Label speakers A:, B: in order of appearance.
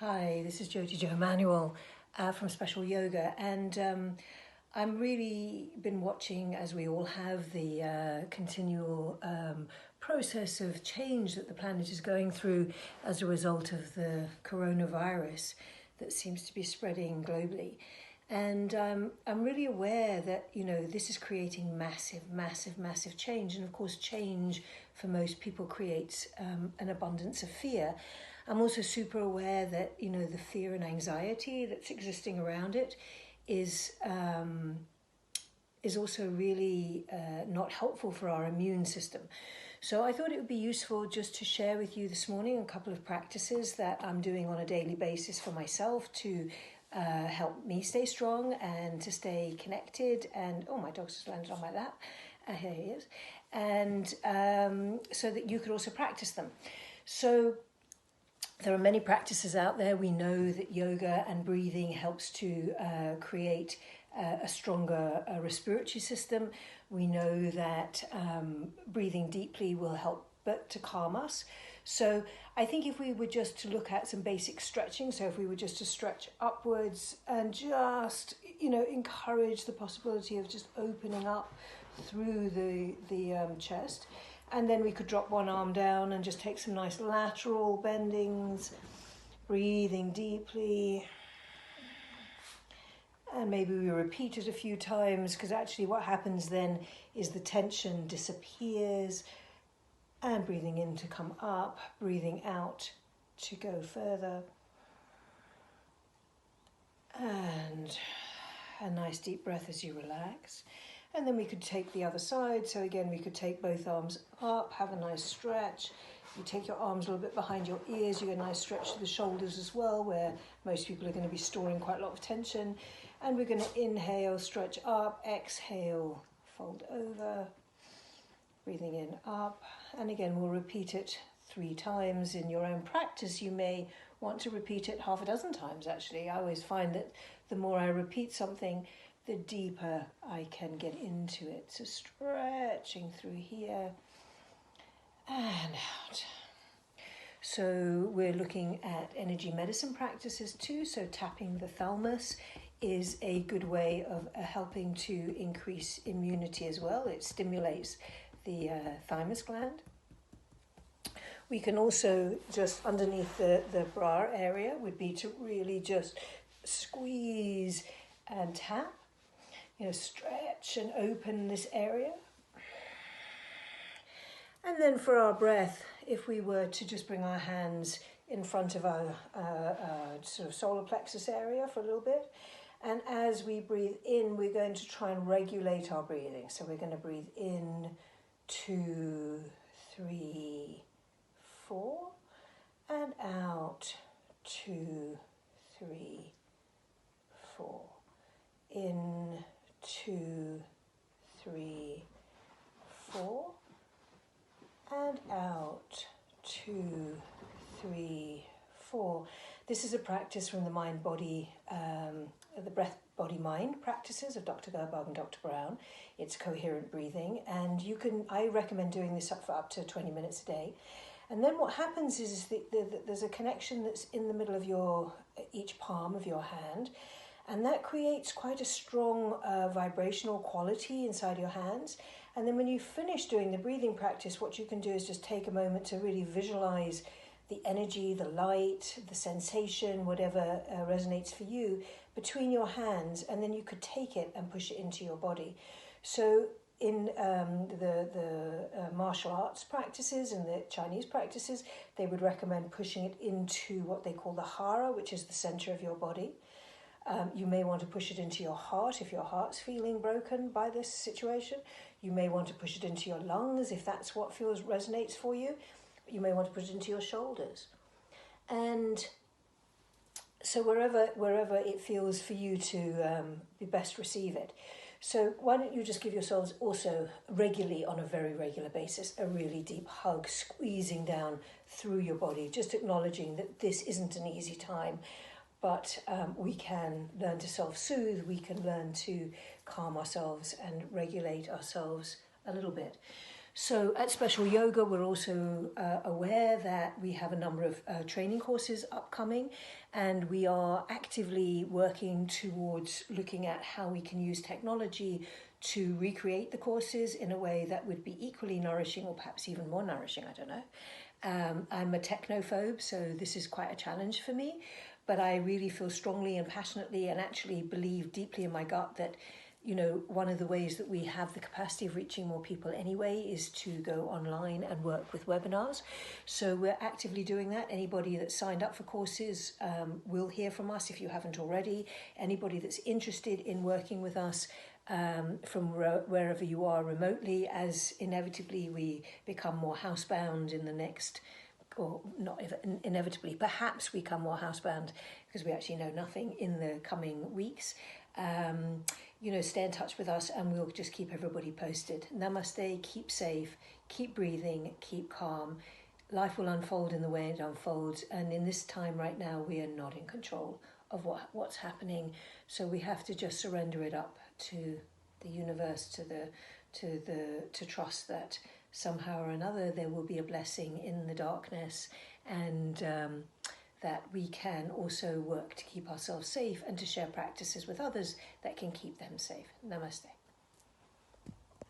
A: Hi, this is Jyoti Joe Manuel from Special Yoga, and I'm really been watching, as we all have, the continual process of change that the planet is going through as a result of the coronavirus that seems to be spreading globally. And I'm really aware that, this is creating massive change. And of course, change for most people creates an abundance of fear. I'm also super aware that, the fear and anxiety that's existing around it is also really not helpful for our immune system. So I thought it would be useful just to share with you this morning a couple of practices that I'm doing on a daily basis for myself to help me stay strong and to stay connected. And my dog's just landed on my lap. Here he is. And so that you could also practice them. So there are many practices out there. We know that yoga and breathing helps to create a stronger respiratory system. We know that breathing deeply will help but to calm us. So I think if we were just to look at some basic stretching, so if we were just to stretch upwards and just, encourage the possibility of just opening up through the chest. And then we could drop one arm down and just take some nice lateral bendings, breathing deeply. And maybe we repeat it a few times, because actually what happens then is the tension disappears. And breathing in to come up, breathing out to go further. And a nice deep breath as you relax. And then we could take the other side. So again, we could take both arms up, have a nice stretch. You take your arms a little bit behind your ears. You get a nice stretch to the shoulders as well, where most people are going to be storing quite a lot of tension. And we're going to inhale, stretch up, exhale, fold over. Breathing in, up, and again we'll repeat it 3 times. In your own practice you may want to repeat it half a dozen times actually. I always find that the more I repeat something, the deeper I can get into it. So stretching through here and out. So we're looking at energy medicine practices too, so tapping the thalamus is a good way of helping to increase immunity as well. It stimulates the thymus gland. We can also, just underneath the bra area, would be to really just squeeze and tap, stretch and open this area. And then for our breath, if we were to just bring our hands in front of our sort of solar plexus area for a little bit. And as we breathe in, we're going to try and regulate our breathing. So we're going to breathe in, 2, 3, 4, and out, 2, 3, 4. In, 2, 3, 4, and out, 2, 3, 4. This is a practice from the mind-body, the breath, body, mind practices of Dr. Gerberg and Dr. Brown. It's coherent breathing, and I recommend doing this for up to 20 minutes a day. And then what happens is that there's a connection that's in the middle of each palm of your hand, and that creates quite a strong vibrational quality inside your hands. And then when you finish doing the breathing practice, what you can do is just take a moment to really visualize the energy, the light, the sensation, whatever resonates for you between your hands, and then you could take it and push it into your body. So in the martial arts practices and the Chinese practices, they would recommend pushing it into what they call the hara, which is the center of your body. You may want to push it into your heart if your heart's feeling broken by this situation. You may want to push it into your lungs if that's what resonates for you. You may want to put it into your shoulders. And so wherever it feels for you to be best receive it. So why don't you just give yourselves also regularly, on a very regular basis, a really deep hug, squeezing down through your body, just acknowledging that this isn't an easy time, but we can learn to self-soothe, we can learn to calm ourselves and regulate ourselves a little bit. So at Special Yoga, we're also aware that we have a number of training courses upcoming, and we are actively working towards looking at how we can use technology to recreate the courses in a way that would be equally nourishing or perhaps even more nourishing, I don't know. I'm a technophobe, so this is quite a challenge for me, but I really feel strongly and passionately and actually believe deeply in my gut that, you know, one of the ways that we have the capacity of reaching more people anyway is to go online and work with webinars. So we're actively doing that. Anybody that's signed up for courses will hear from us if you haven't already. Anybody that's interested in working with us from wherever you are remotely, as inevitably we become more housebound in the next, or not inevitably, perhaps we become more housebound because we actually know nothing in the coming weeks. You know, stay in touch with us and we'll just keep everybody posted. Namaste, keep safe, keep breathing, keep calm. Life will unfold in the way it unfolds, and in this time right now we are not in control of what's happening, so we have to just surrender it up to the universe, to trust that somehow or another there will be a blessing in the darkness, and that we can also work to keep ourselves safe and to share practices with others that can keep them safe. Namaste.